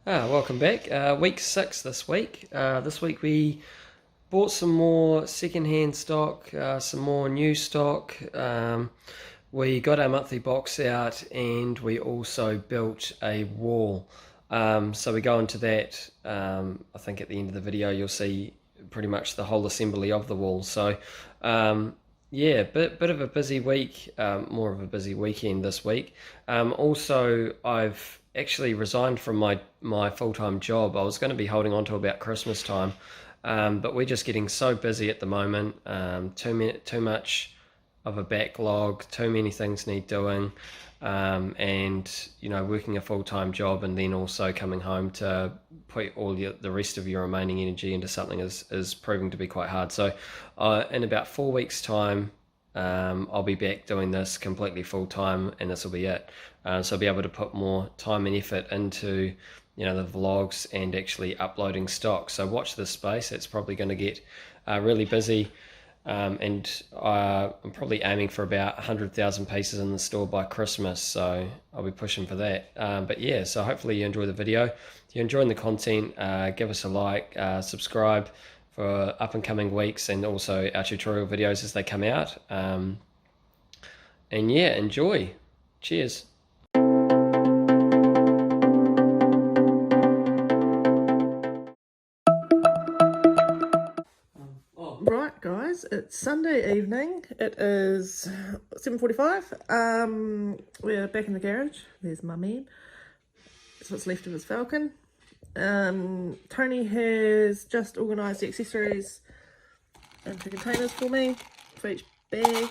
Welcome back. Week 6 this week. This week we bought some more second-hand stock, some more new stock. We got our monthly box out, and we also built a wall. So we go into that. I think at the end of the video you'll see pretty much the whole assembly of the wall. So yeah, bit of a busy week, more of a busy weekend this week. Also, I've actually resigned from my full-time job. I was going to be holding on to about Christmas time, but we're just getting so busy at the moment. Too much of a backlog, too many things need doing, and working a full-time job and then also coming home to put all the rest of your remaining energy into something is proving to be quite hard. So in about 4 weeks time, I'll be back doing this completely full-time, and this will be it. So I'll be able to put more time and effort into the vlogs and actually uploading stock. So watch this space. It's probably going to get really busy, and I'm probably aiming for about 100,000 pieces in the store by Christmas, so I'll be pushing for that. But yeah, so hopefully you enjoy the video. If you're enjoying the content, give us a like, subscribe for up and coming weeks, and also our tutorial videos as they come out. And yeah, enjoy. Cheers. Right guys, it's Sunday evening. It is 7:45. We're back in the garage. There's my man. That's what's left of his Falcon. Tony has just organised the accessories into containers for me for each bag.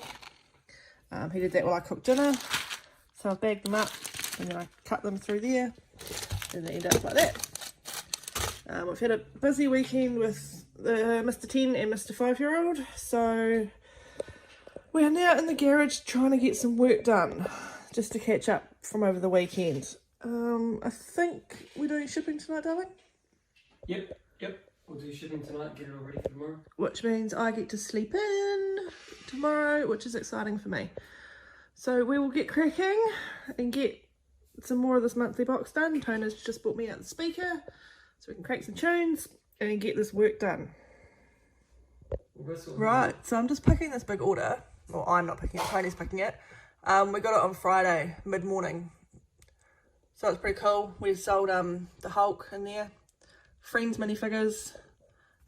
He did that while I cooked dinner, so I bagged them up and then I cut them through there and they end up like that. We've had a busy weekend with Mr. 10 and Mr. 5-year-old, so we are now in the garage trying to get some work done just to catch up from over the weekend. I think we're doing shipping tonight, darling? Yep. We'll do shipping tonight, get it all ready for tomorrow. Which means I get to sleep in tomorrow, which is exciting for me. So we will get cracking and get some more of this monthly box done. Tona's just bought me out the speaker so we can crack some tunes and get this work done. Right, so I'm just picking this big order. Well, I'm not picking it, Tony's picking it. We got it on Friday, mid-morning. So it's pretty cool. We sold the Hulk in there, Friends minifigures,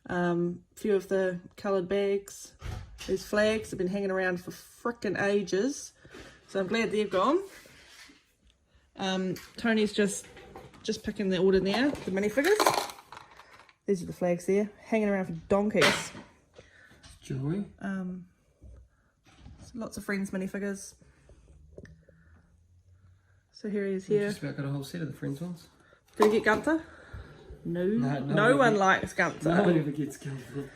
a few of the coloured bags. These flags have been hanging around for frickin' ages, so I'm glad they've gone. Tony's just picking the order now, the minifigures. These are the flags there, hanging around for donkeys. Joy. Lots of Friends minifigures. So here he is here. We've just about got a whole set of the Friends ones. Did you get Gunther? No one likes Gunther. No one ever gets Gunther.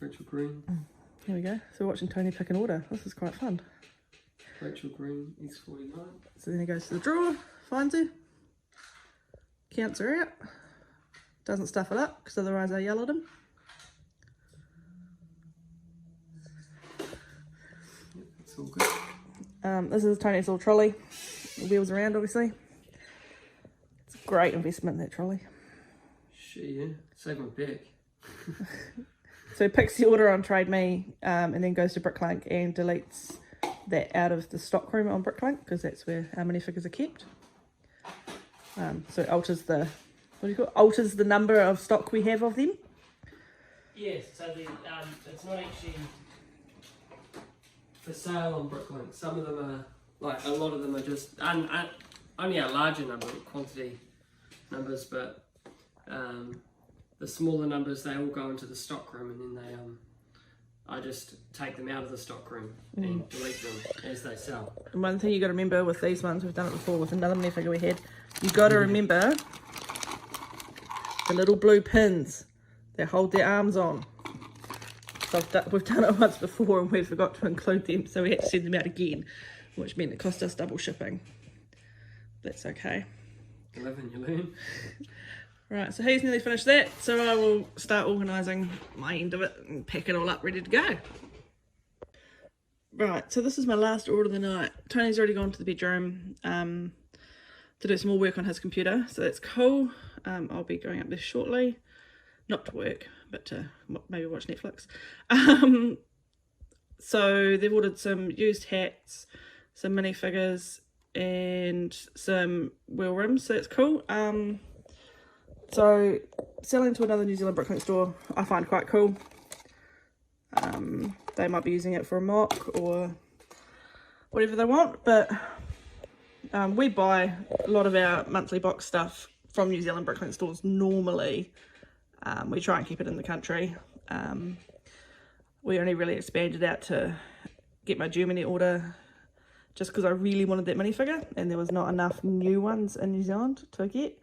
Rachel Green. Here we go. So we're watching Tony pick an order. This is quite fun. Rachel Green, X49. So then he goes to the drawer, finds her, counts her out, doesn't stuff it up because otherwise I yell at him. Yep, it's all good. This is Tony's little trolley. The wheels around, obviously. It's a great investment, that trolley. Yeah, save my back. So he picks the order on Trade Me, and then goes to Bricklink and deletes that out of the stock room on Bricklink because that's where our minifigures are kept. So it alters the alters the number of stock we have of them. Yes, so it's not actually for sale on Bricklink. Some of them are, like a lot of them are just only a larger number of quantity numbers, but the smaller numbers, they all go into the stock room, and then I just take them out of the stock room and delete them as they sell. And one thing you got to remember with these ones, we've done it before with another minifigure we had, you got to remember the little blue pins that hold their arms on. So we've done it once before and we forgot to include them, so we had to send them out again, which meant it cost us double shipping. That's okay. You live and you learn. Right, so he's nearly finished that, so I will start organising my end of it and pack it all up ready to go. Right, so this is my last order of the night. Tony's already gone to the bedroom. to do some more work on his computer, so that's cool. I'll be going up there shortly, not to work, but to maybe watch Netflix. So they've ordered some used hats, some minifigures, and some wheel rims, so that's cool. So selling to another New Zealand Bricklink store I find quite cool. They might be using it for a mock or whatever they want, but we buy a lot of our monthly box stuff from New Zealand Bricklink stores normally. We try and keep it in the country. We only really expanded out to get my Germany order just because I really wanted that minifigure and there was not enough new ones in New Zealand to get.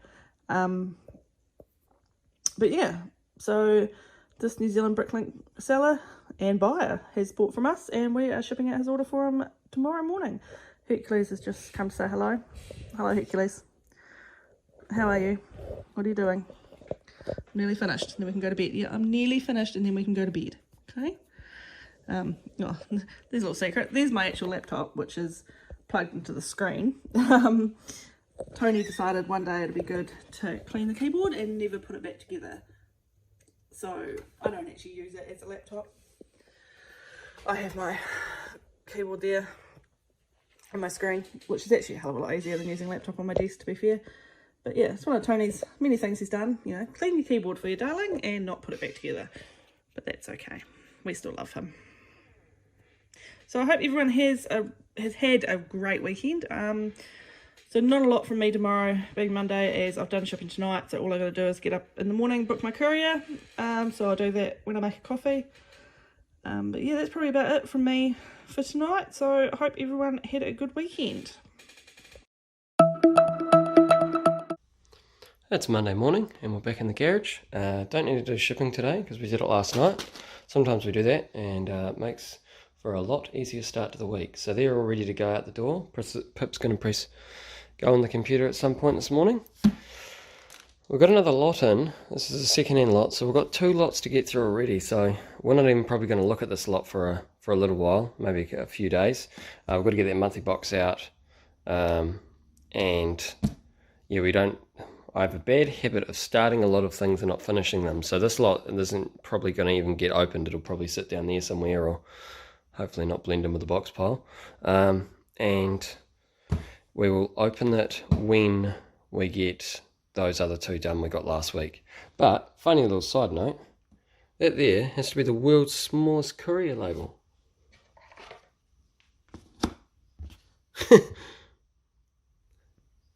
But yeah, so this New Zealand Bricklink seller and buyer has bought from us and we are shipping out his order for him tomorrow morning. Hercules has just come to say hello. Hello, Hercules. How are you? What are you doing? Nearly finished. Then we can go to bed. Yeah, I'm nearly finished and then we can go to bed. Okay. Oh, there's a little secret. There's my actual laptop, which is plugged into the screen. Tony decided one day it'd be good to clean the keyboard and never put it back together. So I don't actually use it as a laptop. I have my keyboard there on my screen, which is actually a hell of a lot easier than using a laptop on my desk, to be fair. But yeah, it's one of Tony's many things he's done, you know, clean your keyboard for your darling and not put it back together. But that's okay. We still love him. So I hope everyone has had a great weekend. So not a lot from me tomorrow, being Monday, as I've done shipping tonight. So all I got to do is get up in the morning, book my courier. So I'll do that when I make a coffee. But yeah, that's probably about it from me for tonight. So I hope everyone had a good weekend. It's Monday morning and we're back in the garage. Don't need to do shipping today because we did it last night. Sometimes we do that and it makes for a lot easier start to the week. So they're all ready to go out the door. Pip's going to press go on the computer at some point this morning. We've got another lot in. This is a second-hand lot, so we've got 2 lots to get through already. So we're not even probably going to look at this lot for a little while, maybe a few days. We've got to get that monthly box out, and yeah, I have a bad habit of starting a lot of things and not finishing them. So this lot isn't probably going to even get opened. It'll probably sit down there somewhere, or hopefully not blend in with the box pile. And we will open it when we get those other 2 done we got last week. But funny little side note, that there has to be the world's smallest courier label.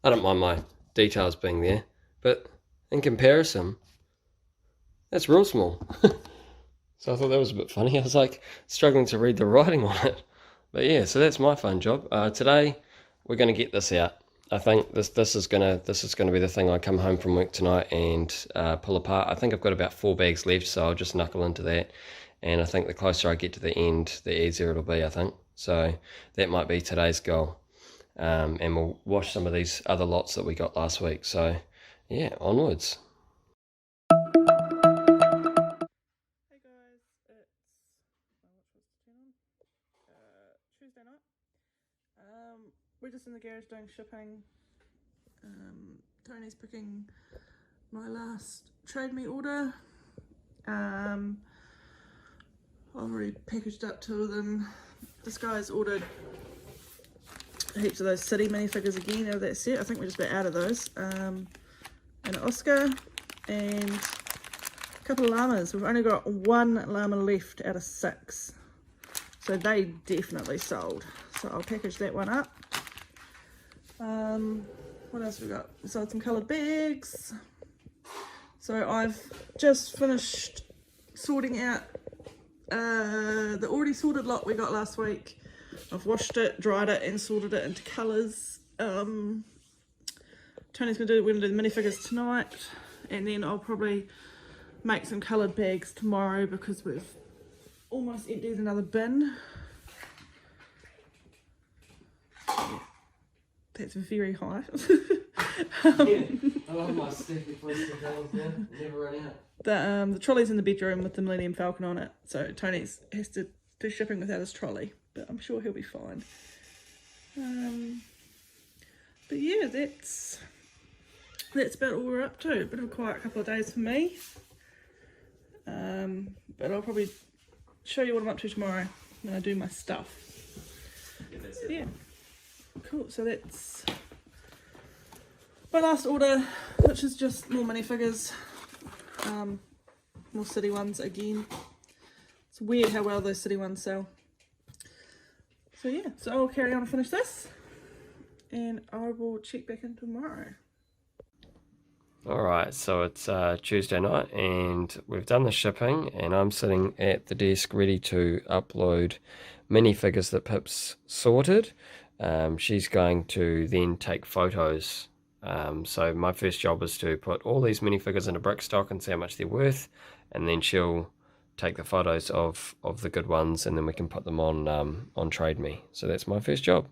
I don't mind my details being there, but in comparison, that's real small. So I thought that was a bit funny. I was like struggling to read the writing on it. But yeah, so that's my fun job. Today we're going to get this out. I think this is gonna be the thing I come home from work tonight and pull apart. I think I've got about 4 bags left, so I'll just knuckle into that. And I think the closer I get to the end, the easier it'll be, I think. So that might be today's goal. And we'll wash some of these other lots that we got last week. So yeah, onwards. Hey guys, it's Tuesday night. We're just in the garage doing shipping. Tony's picking my last trade me order. I've already packaged up 2 of them. This guy's ordered heaps of those city minifigures again out of that set. I think we're just about out of those. And an Oscar and a couple of llamas. We've only got 1 llama left out of 6. So they definitely sold. So I'll package that one up. What else have we got? So some coloured bags. So I've just finished sorting out the already sorted lot we got last week. I've washed it, dried it and sorted it into colours. Tony's we're gonna do the minifigures tonight, and then I'll probably make some coloured bags tomorrow because we've almost emptied another bin. Yeah, that's very high. Yeah, I love my sticky plastic dolls now. Never run out. The trolley's in the bedroom with the Millennium Falcon on it, so Tony has to do shipping without his trolley, but I'm sure he'll be fine. But yeah, that's about all we're up to. A bit of a quiet couple of days for me. But I'll probably show you what I'm up to tomorrow when I do my stuff. Yeah, cool. So that's my last order, which is just more minifigures, more city ones again. It's weird how well those city ones sell. So yeah, so I'll carry on and finish this, and I will check back in tomorrow. Alright, so it's Tuesday night and we've done the shipping, and I'm sitting at the desk ready to upload minifigures that Pip's sorted. She's going to then take photos. So my first job is to put all these minifigures into Brickstock and see how much they're worth, and then she'll take the photos of the good ones, and then we can put them on Trade Me. So that's my first job.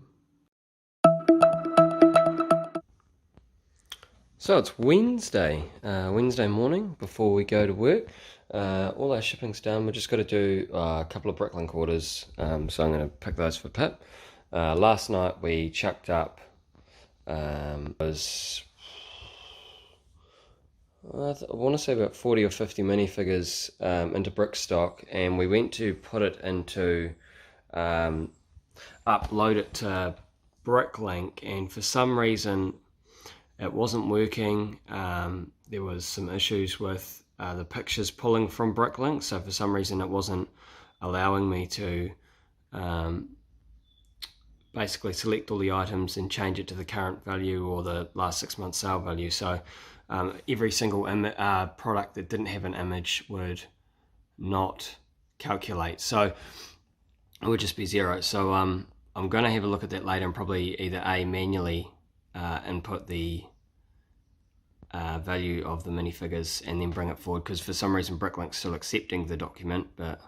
So it's Wednesday morning before we go to work. All our shipping's done. We've just got to do a couple of Bricklink orders, so I'm going to pick those for Pip. Last night we chucked up I want to say about 40 or 50 minifigures into Brickstock, and we went to put it into upload it to Bricklink, and for some reason it wasn't working. There was some issues with the pictures pulling from Bricklink, so for some reason it wasn't allowing me to basically select all the items and change it to the current value or the last 6 months sale value. So every single product that didn't have an image would not calculate, so it would just be zero. So I'm going to have a look at that later and probably either manually input the value of the minifigures and then bring it forward, because for some reason Bricklink's still accepting the document. But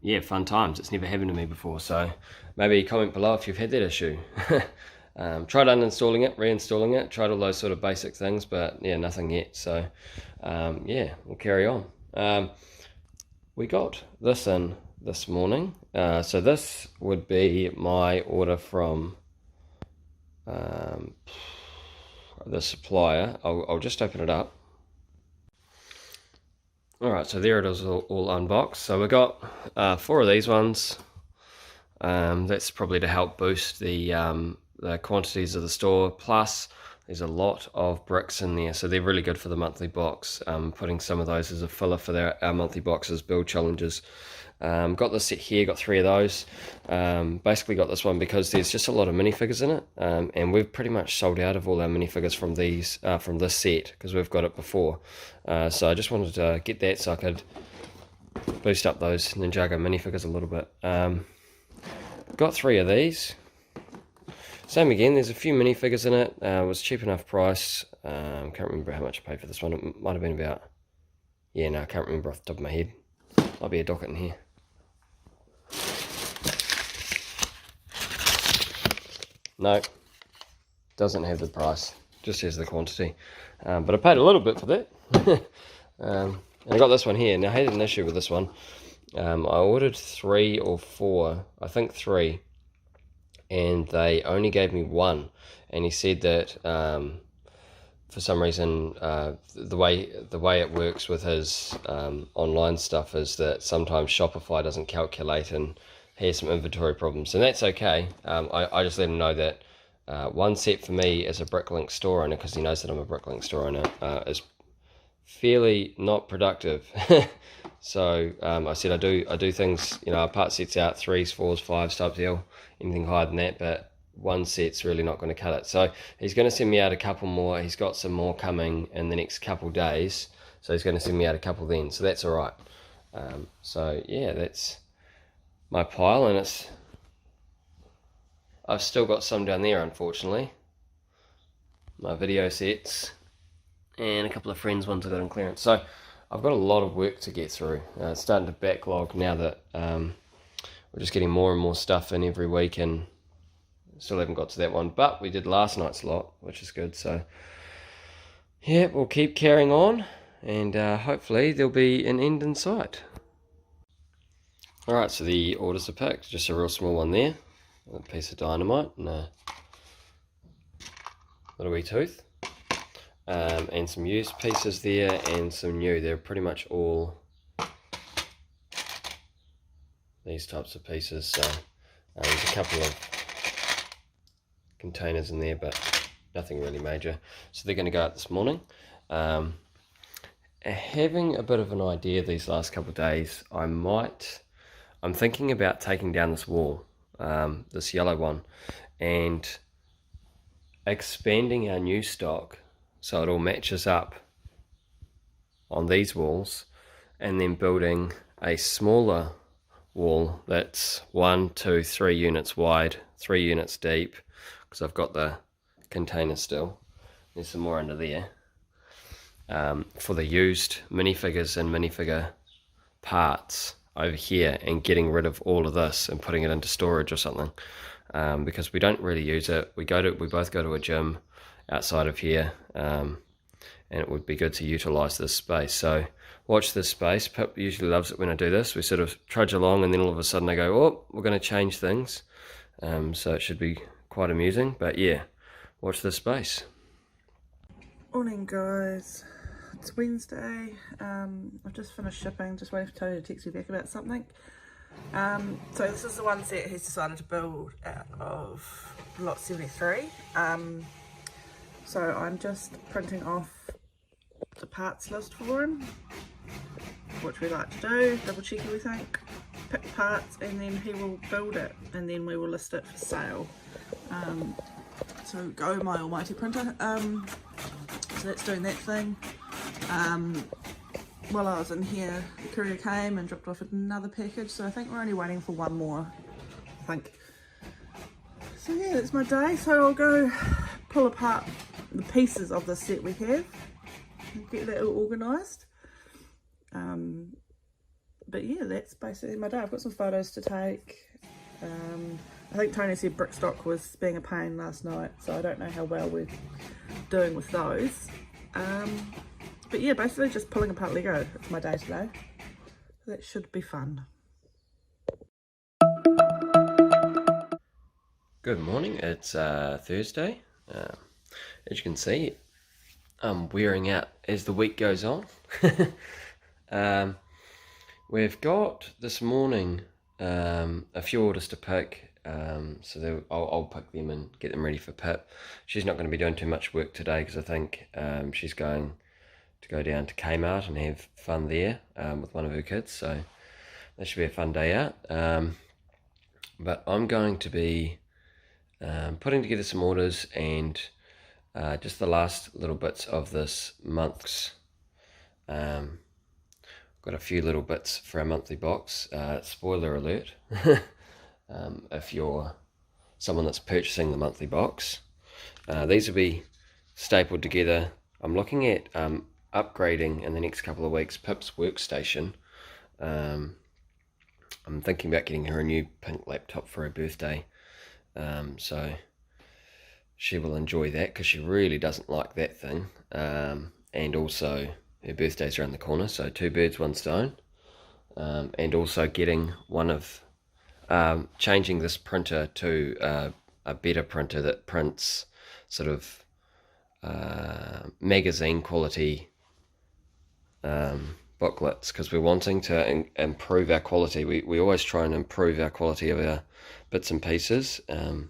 yeah, fun times. It's never happened to me before, so maybe comment below if you've had that issue. Tried uninstalling it, reinstalling it, tried all those sort of basic things, but yeah, nothing yet. So yeah, we'll carry on. We got this in this morning, so this would be my order from the supplier. I'll just open it up. Alright, so there it is, all unboxed. So we got 4 of these ones. That's probably to help boost the quantities of the store. Plus, there's a lot of bricks in there, so they're really good for the monthly box. Putting some of those as a filler for our monthly boxes, build challenges. Got this set here, got 3 of those. Basically got this one because there's just a lot of minifigures in it, and we've pretty much sold out of all our minifigures from this set because we've got it before. So I just wanted to get that so I could boost up those Ninjago minifigures a little bit. Got 3 of these. Same again, there's a few minifigures in it. It was cheap enough price. Can't remember how much I paid for this one. It might have been about, yeah, no, I can't remember off the top of my head. Might be a docket in here. No, doesn't have the price, just has the quantity. But I paid a little bit for that. And I got this one here. Now I had an issue with this one. I ordered 3 or 4, I think 3, and they only gave me 1. And he said that for some reason the way it works with his online stuff is that sometimes Shopify doesn't calculate and he has some inventory problems, and that's okay. I just let him know that 1 set for me as a Bricklink Store owner, because he knows that I'm a Bricklink Store owner, is fairly not productive. So I said I do things, you know, I part sets out 3s, 4s, 5s type deal, anything higher than that, but 1 set's really not going to cut it. So he's going to send me out a couple more. He's got some more coming in the next couple days, so he's going to send me out a couple then, so that's alright. So yeah, that's my pile, and I've still got some down there, unfortunately, my video sets and a couple of friends ones I got on clearance. So I've got a lot of work to get through. It's starting to backlog now that we're just getting more and more stuff in every week, and still haven't got to that one, but we did last night's lot, which is good. So yeah, we'll keep carrying on, and hopefully there'll be an end in sight. Alright, so the orders are picked. Just a real small one there, a piece of dynamite, and a little wee tooth, and some used pieces there and some new. They're pretty much all these types of pieces, so there's a couple of containers in there, but nothing really major. So they're going to go out this morning. Having a bit of an idea these last couple of days, I'm thinking about taking down this wall, this yellow one, and expanding our new stock so it all matches up on these walls, and then building a smaller wall that's 1, 2, 3 units wide, 3 units deep, because I've got the container still. There's some more under there, for the used minifigures and minifigure parts over here, and getting rid of all of this and putting it into storage or something, because we don't really use it. We both go to a gym outside of here, and it would be good to utilize this space. So watch this space. Pip usually loves it when I do this. We sort of trudge along, and then all of a sudden I go, oh, we're going to change things, so it should be quite amusing. But yeah, watch this space. Morning guys, it's Wednesday. I've just finished shipping, just waiting for Tony to text me back about something. So this is the one set he's decided to build out of lot 73. So I'm just printing off the parts list for him, which we like to do, double check everything, pick parts, and then he will build it, and then we will list it for sale. So go my almighty printer. So that's doing that thing. While I was in here, the courier came and dropped off another package, so I think we're only waiting for one more, I think. So yeah, that's my day. So I'll go pull apart the pieces of the set we have and get that all organised. But yeah, that's basically my day. I've got some photos to take. I think Tony said Brickstock was being a pain last night, so I don't know how well we're doing with those. But yeah, basically just pulling apart Lego. It's my day today. That should be fun. Good morning, it's Thursday. As you can see, I'm wearing out as the week goes on. We've got this morning a few orders to pick, so I'll pick them and get them ready for Pip. She's not going to be doing too much work today because I think she's going to go down to Kmart and have fun there with one of her kids, so that should be a fun day out. But I'm going to be putting together some orders and just the last little bits of this month's. Got a few little bits for our monthly box. Spoiler alert, if you're someone that's purchasing the monthly box, these will be stapled together. I'm looking at upgrading in the next couple of weeks Pip's workstation. I'm thinking about getting her a new pink laptop for her birthday, so she will enjoy that because she really doesn't like that thing, and also her birthday's around the corner, so 2 birds, 1 stone. And also getting one of changing this printer to a better printer that prints sort of magazine quality booklets, because we're wanting to improve our quality. We always try and improve our quality of our bits and pieces, and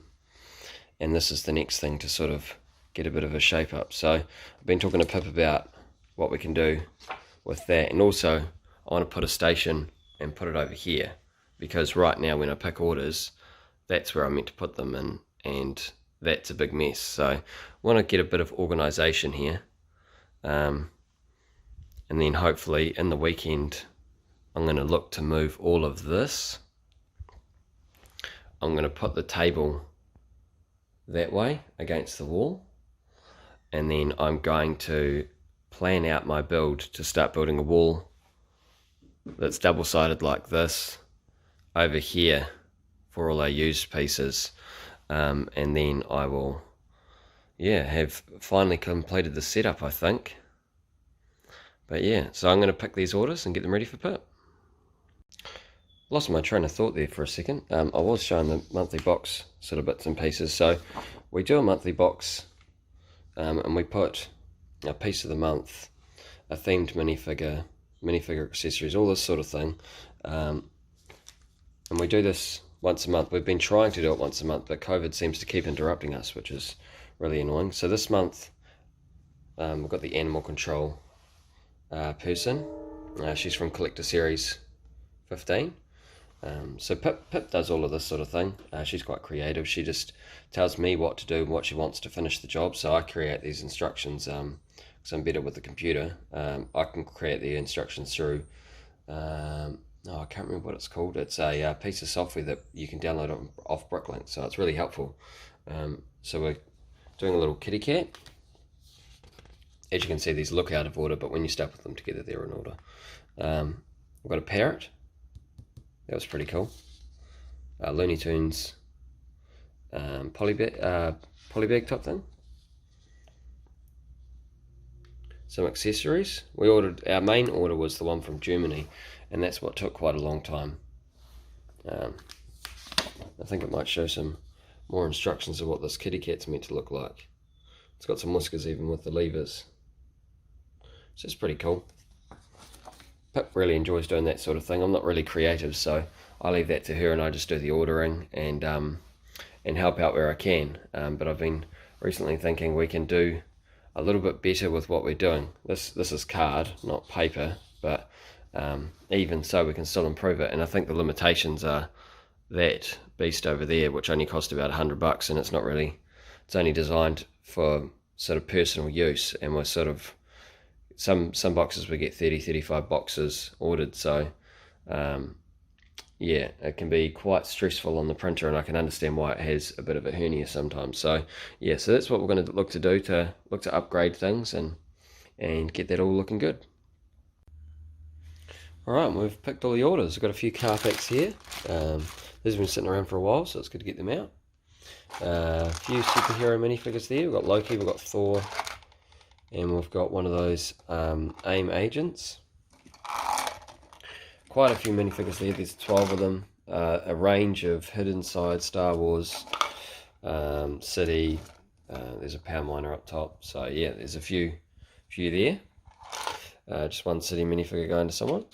this is the next thing to sort of get a bit of a shape up. So I've been talking to Pip about what we can do with that, and also I want to put a station and put it over here, because right now when I pick orders, that's where I'm meant to put them in, and that's a big mess. So I want to get a bit of organisation here, and then hopefully in the weekend I'm going to look to move all of this. I'm going to put the table that way against the wall, and then I'm going to plan out my build to start building a wall that's double-sided like this over here for all our used pieces, and then I will have finally completed the setup, I think. But yeah, so I'm going to pick these orders and get them ready for Pip. Lost my train of thought there for a second. I was showing the monthly box sort of bits and pieces. So we do a monthly box and we put a piece of the month, a themed minifigure accessories, all this sort of thing. And we do this once a month. We've been trying to do it once a month, but COVID seems to keep interrupting us, which is really annoying. So this month, we've got the animal control person. She's from Collector Series 15. So Pip does all of this sort of thing. She's quite creative. She just tells me what to do and what she wants to finish the job. So I create these instructions because I'm better with the computer. I can create the instructions through, I can't remember what it's called. It's a piece of software that you can download off Bricklink. So it's really helpful. So we're doing a little kitty cat. As you can see, these look out of order, but when you staple them together, they're in order. We've got a parrot. That was pretty cool. Looney Tunes polybag type thing. Some accessories. Our main order was the one from Germany, and that's what took quite a long time. I think it might show some more instructions of what this kitty cat's meant to look like. It's got some whiskers even with the levers. So it's pretty cool. Pip really enjoys doing that sort of thing. I'm not really creative, so I leave that to her, and I just do the ordering and help out where I can. But I've been recently thinking we can do a little bit better with what we're doing. This is card, not paper, but even so, we can still improve it. And I think the limitations are that beast over there, which only cost about $100, and it's only designed for sort of personal use, and we're sort of some boxes we get 35 boxes ordered, so yeah, it can be quite stressful on the printer, and I can understand why it has a bit of a hernia sometimes. So yeah, so that's what we're going to look to upgrade things and get that all looking good. Alright, we've picked all the orders. We've got a few car packs here. These have been sitting around for a while, so it's good to get them out. A few superhero minifigures there. We've got Loki, we've got Thor, and we've got one of those AIM agents. Quite a few minifigures there. There's 12 of them. A range of hidden side Star Wars, City. There's a power miner up top. So yeah, there's a few there. Just one City minifigure going to someone.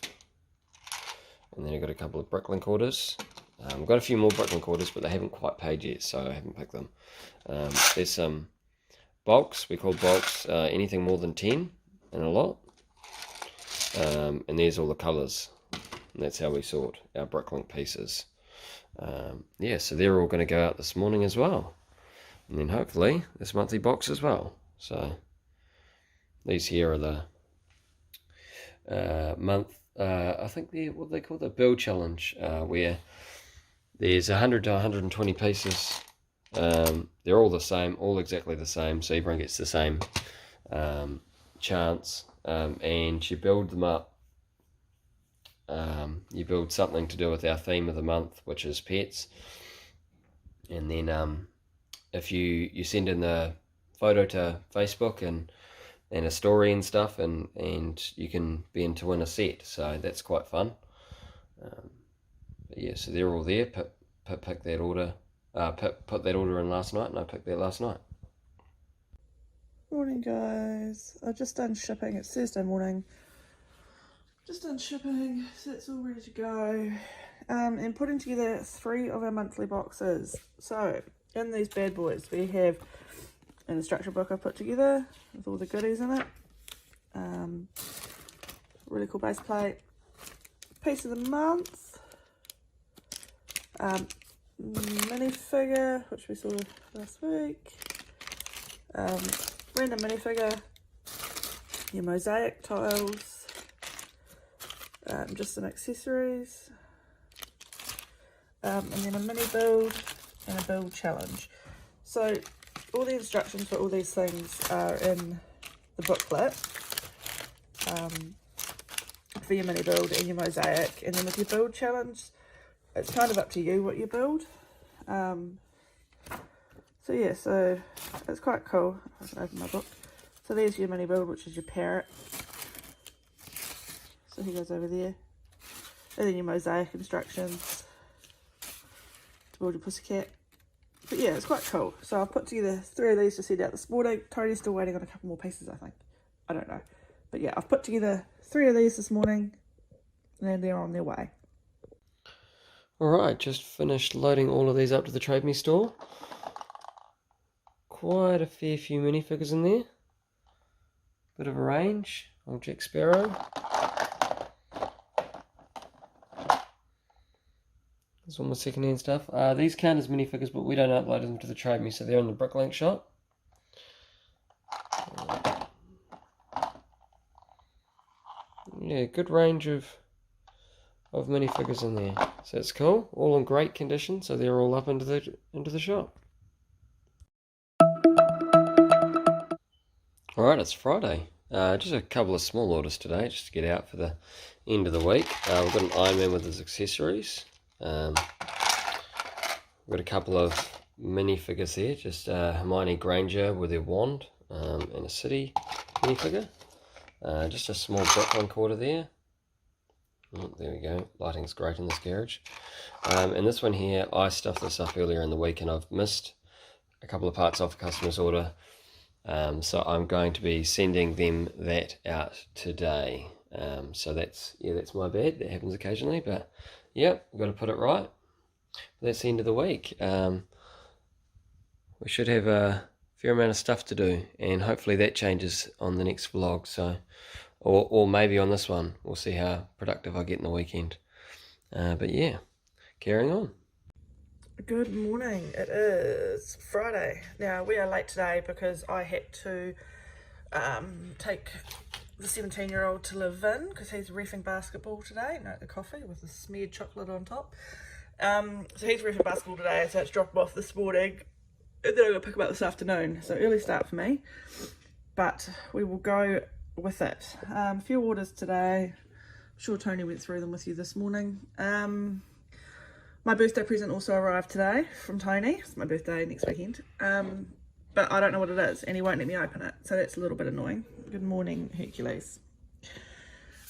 And then I've got a couple of Bricklink orders. I've got a few more Bricklink orders, but they haven't quite paid yet, so I haven't picked them. There's some bulks. We call bulks anything more than 10 and a lot. And there's all the colours. And that's how we sort our Bricklink pieces. Yeah, so they're all going to go out this morning as well. And then hopefully this monthly box as well. So these here are the month, I think they're what they call the build challenge, where there's 100 to 120 pieces. They're all the same, all exactly the same, so everyone gets the same chance, and you build them up. You build something to do with our theme of the month, which is pets, and then if you send in the photo to Facebook and a story and stuff, and you can be in to win a set, so that's quite fun. But yeah, so they're all there. Pip picked that order. Pip put that order in last night, and I picked that last night. Morning guys, I've just done shipping. It's Thursday morning. Just done shipping, so it's all ready to go. And putting together 3 of our monthly boxes. So in these bad boys we have an instruction book I put together with all the goodies in it. Really cool base plate. Piece of the month. Minifigure, which we saw last week. Random minifigure. Your mosaic tiles. Just some accessories. And then a mini build and a build challenge. So all the instructions for all these things are in the booklet, for your mini build and your mosaic. And then with your build challenge, it's kind of up to you what you build. So yeah, so it's quite cool. I can open my book. So there's your mini build, which is your parrot. So he goes over there. And then your mosaic instructions to build your pussycat. But yeah, it's quite cool. So I've put together 3 of these to send out this morning. Tony's still waiting on a couple more pieces, I think. I don't know. But yeah, I've put together 3 of these this morning, and they're on their way. Alright, just finished loading all of these up to the Trade Me store. Quite a fair few minifigures in there. Bit of a range. Old Jack Sparrow. There's all my second-hand stuff. These count as minifigures, but we don't upload them to the Trade Me, so they're in the Bricklink shop. Yeah, good range of minifigures in there. So it's cool. All in great condition, so they're all up into the shop. Alright, it's Friday. Just a couple of small orders today, just to get out for the end of the week. We've got an Iron Man with his accessories. We've got a couple of minifigures here, just Hermione Granger with her wand and a city minifigure. Just a small Bricklink order there. Oh, there we go, lighting's great in this garage. And this one here, I stuffed this up earlier in the week and I've missed a couple of parts off a customer's order. So I'm going to be sending them that out today. So that's my bad. That happens occasionally, but yep, we've got to put it right. That's the end of the week. We should have a fair amount of stuff to do, and hopefully that changes on the next vlog. So, or maybe on this one. We'll see how productive I get in the weekend. But yeah, carrying on. Good morning. It is Friday. Now we are late today because I had to take the 17-year-old to live in because he's reffing basketball today. No, the coffee with the smeared chocolate on top. So he's reffing basketball today, so I had to drop him off this morning. And then I'm going to pick him up this afternoon. So early start for me. But we will go with it. A few orders today. I'm sure Tony went through them with you this morning. My birthday present also arrived today from Tony. It's my birthday next weekend. But I don't know what it is and he won't let me open it. So that's a little bit annoying. Good morning, Hercules.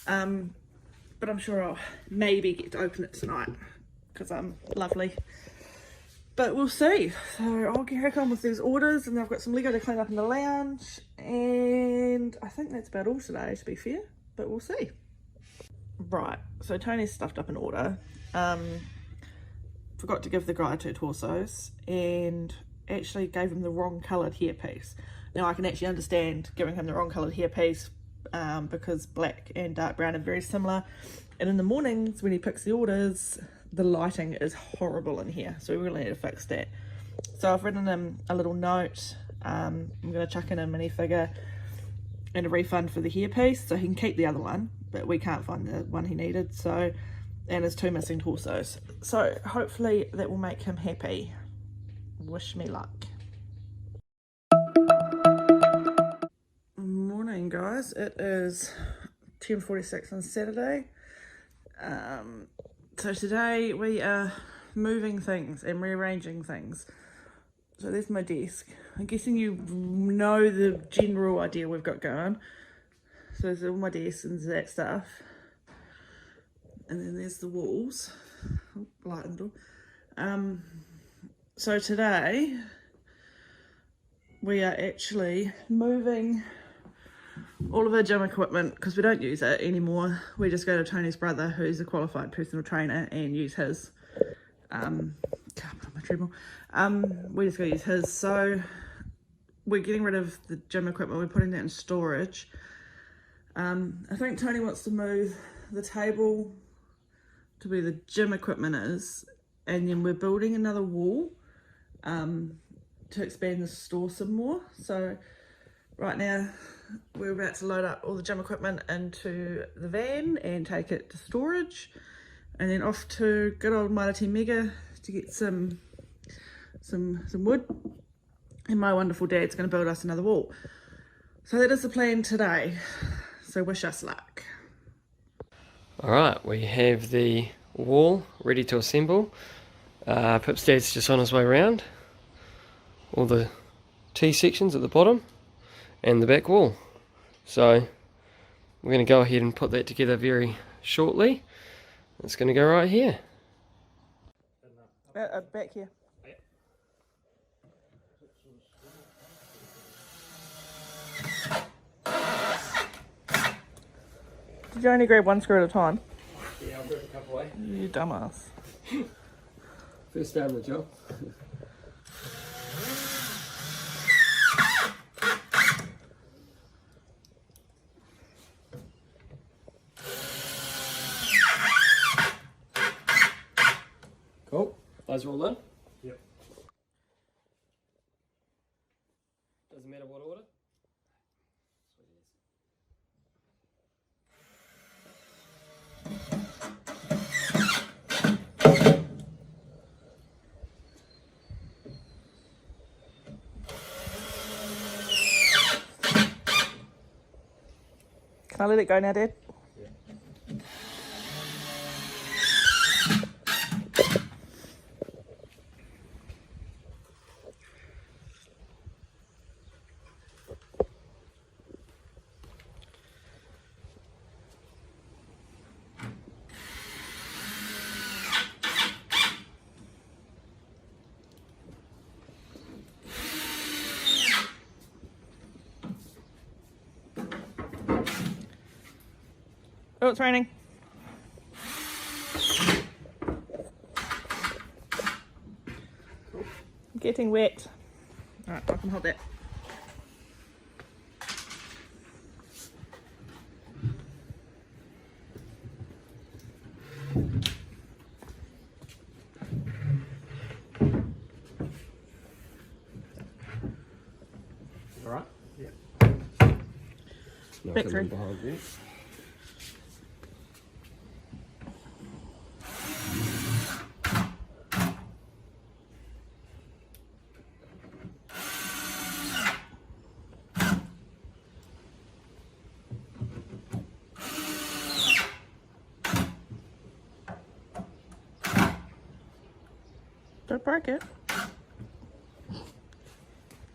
But I'm sure I'll maybe get to open it tonight because I'm lovely. But we'll see. So I'll get back on with these orders and I've got some Lego to clean up in the lounge. And I think that's about all today, to be fair. But we'll see. Right, so Tony's stuffed up an order. Forgot to give the guy 2 torsos and actually gave him the wrong coloured hairpiece. Now I can actually understand giving him the wrong coloured hairpiece because black and dark brown are very similar, and in the mornings when he picks the orders the lighting is horrible in here, so we really need to fix that. So I've written him a little note. I'm going to chuck in a minifigure and a refund for the hairpiece so he can keep the other one, but we can't find the one he needed, so, and there's 2 missing torsos, so hopefully that will make him happy. Wish me luck. Morning guys, it is 10:46 on Saturday. So today we are moving things and rearranging things. So there's my desk. I'm guessing you know the general idea we've got going. So there's all my desks and that stuff. And then there's the walls. Oh, light in the door. So today we are actually moving all of our gym equipment because we don't use it anymore. We just go to Tony's brother, who's a qualified personal trainer, and use his. Can't put on my treadmill. We just go use his. So we're getting rid of the gym equipment. We're putting that in storage. I think Tony wants to move the table to where the gym equipment is, and then we're building another wall to expand the store some more. So right now we're about to load up all the gym equipment into the van and take it to storage, and then off to good old Mighty Mega to get some wood, and my wonderful dad's going to build us another wall. So that is the plan today, so wish us luck. Alright, we have the wall ready to assemble. Pip's dad's just on his way around. All the T sections at the bottom and the back wall. So we're going to go ahead and put that together very shortly. It's going to go right here. Back here. Did you only grab one screw at a time? Yeah, I'll grab a couple away. You dumbass. First day on the job. Cool. Those are all in? Yep. Doesn't matter what order? Can I let it go now, Dad? Oh, it's raining. I'm getting wet. Alright, I can hold that. Alright? Yeah. Back through. Behind you. Don't break it.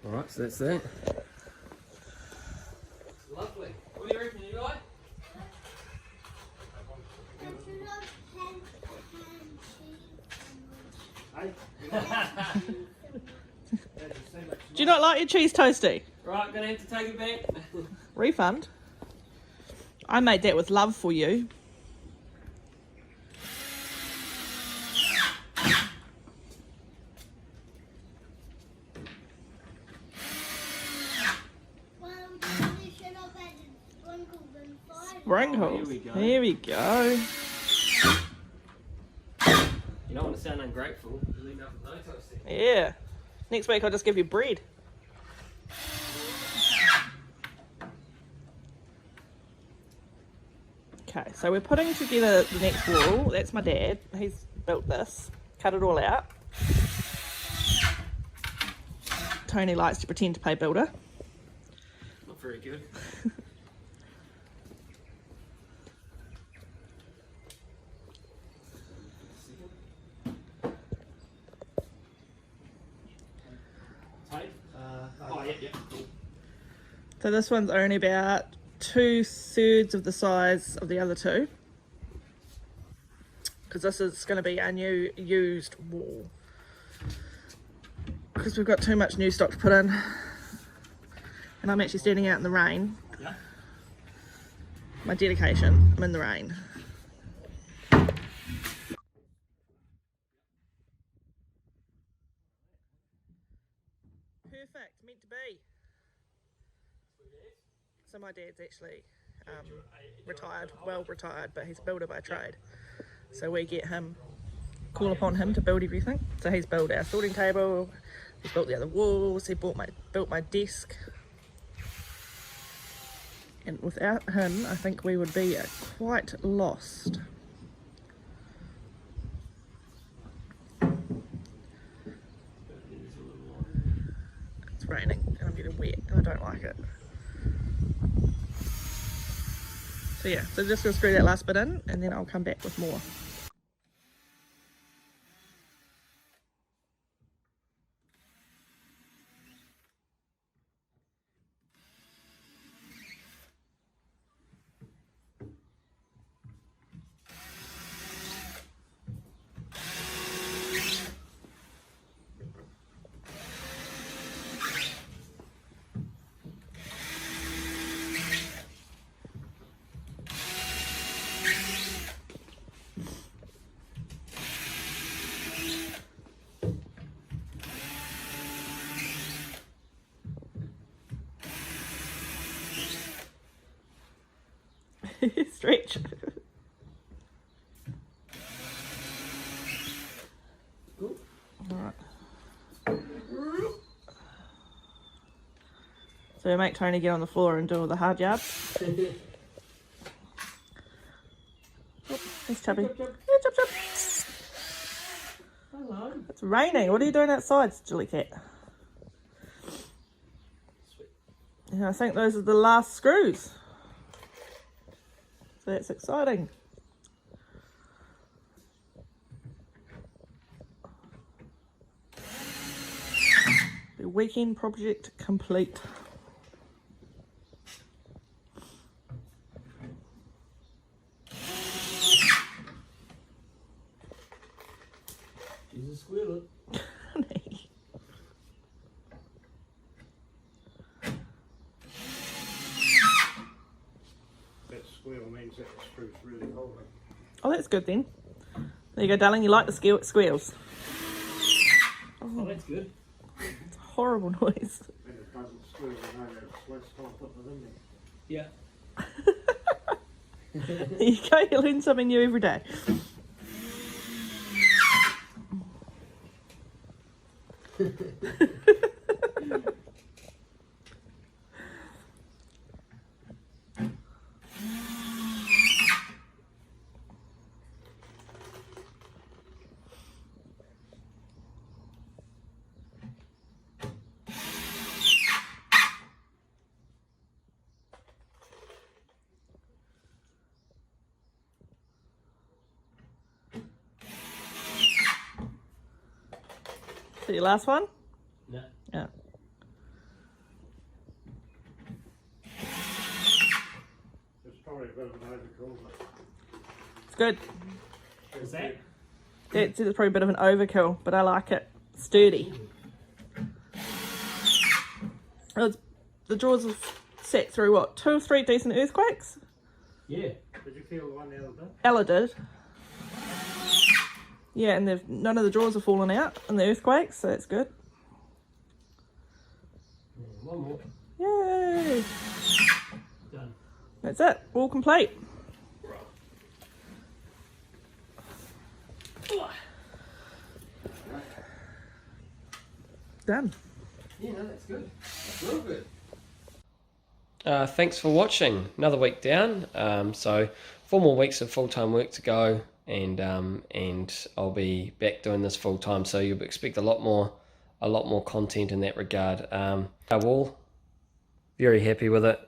Alright, so that's that. Lovely. What do you reckon, you like? Do you not like your cheese toasty? Right, gonna have to take it back. Refund. I made that with love for you. Sprinkles. Here we go. Here we go. You don't want to sound ungrateful. You leave out with no toasting. Yeah. Next week I'll just give you bread. Okay, so we're putting together the next wall. That's my dad. He's built this. Cut it all out. Tony likes to pretend to play builder. Not very good. So this one's only about 2/3 of the size of the other two, because this is going to be our new used wall, because we've got too much new stock to put in, and I'm actually standing out in the rain. Yeah. My dedication, I'm in the rain. Perfect, meant to be. So my dad's actually retired, well retired, but he's a builder by trade. So we get him, call upon him to build everything. So he's built our sorting table, he's built the other walls, he built my desk. And without him, I think we would be quite lost. It's raining and I'm getting wet and I don't like it. So yeah, so just gonna screw that last bit in and then I'll come back with more. Stretch. Alright. So we make Tony get on the floor and do all the hard yards. Oh, there's Chubby. Yeah, Chub Chub. Hello. It's raining. What are you doing outside, Jilly Cat? And I think those are the last screws. So that's exciting. The weekend project complete. She's a squealer. That squeal means that the screw's really holding. Oh, that's good then. There you go, darling. You like the squeals. Oh, that's good. It's a horrible noise. When it doesn't squeal, I know that it's less time putting it in there. Yeah. There you go. You learn something new every day. So your last one? No. Yeah. It's probably a bit of an overkill, but It's good. Is that? It's probably a bit of an overkill, but I like it. Sturdy. The drawers have sat through what, 2 or 3 decent earthquakes? Yeah. did you feel the one the other day? Ella did. Yeah, and none of the drawers have fallen out in the earthquakes, so that's good. One more. Yay! Done. That's it. All complete. Done. Yeah, no, that's good. That's real good. Thanks for watching. Another week down. So 4 more weeks of full-time work to go, and I'll be back doing this full-time. So you'll expect a lot more content in that regard. Our wall, very happy with it.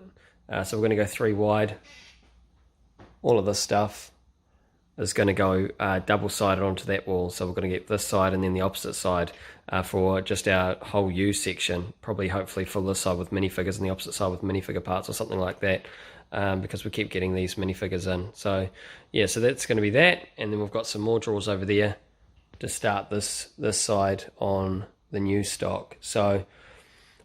So we're going to go 3 wide. All of this stuff is going to go double-sided onto that wall. So we're going to get this side and then the opposite side for just our whole U section. Probably, hopefully, fill this side with minifigures and the opposite side with minifigure parts or something like that, because we keep getting these minifigures in. So yeah, so that's going to be that, and then we've got some more drawers over there to start this side on the new stock. So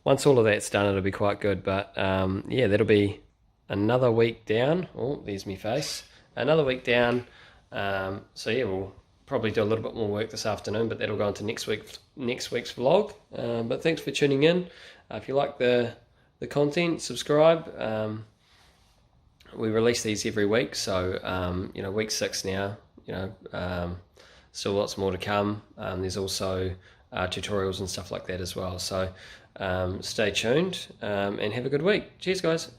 once all of that's done, it'll be quite good. But yeah, that'll be another week down. Oh, there's me face. Another week down. So yeah, we'll probably do a little bit more work this afternoon, but that'll go into next week's vlog. But thanks for tuning in. If you like the content, subscribe. We release these every week, so you know, week 6 now. You know, still lots more to come. There's also tutorials and stuff like that as well. So stay tuned and have a good week. Cheers, guys.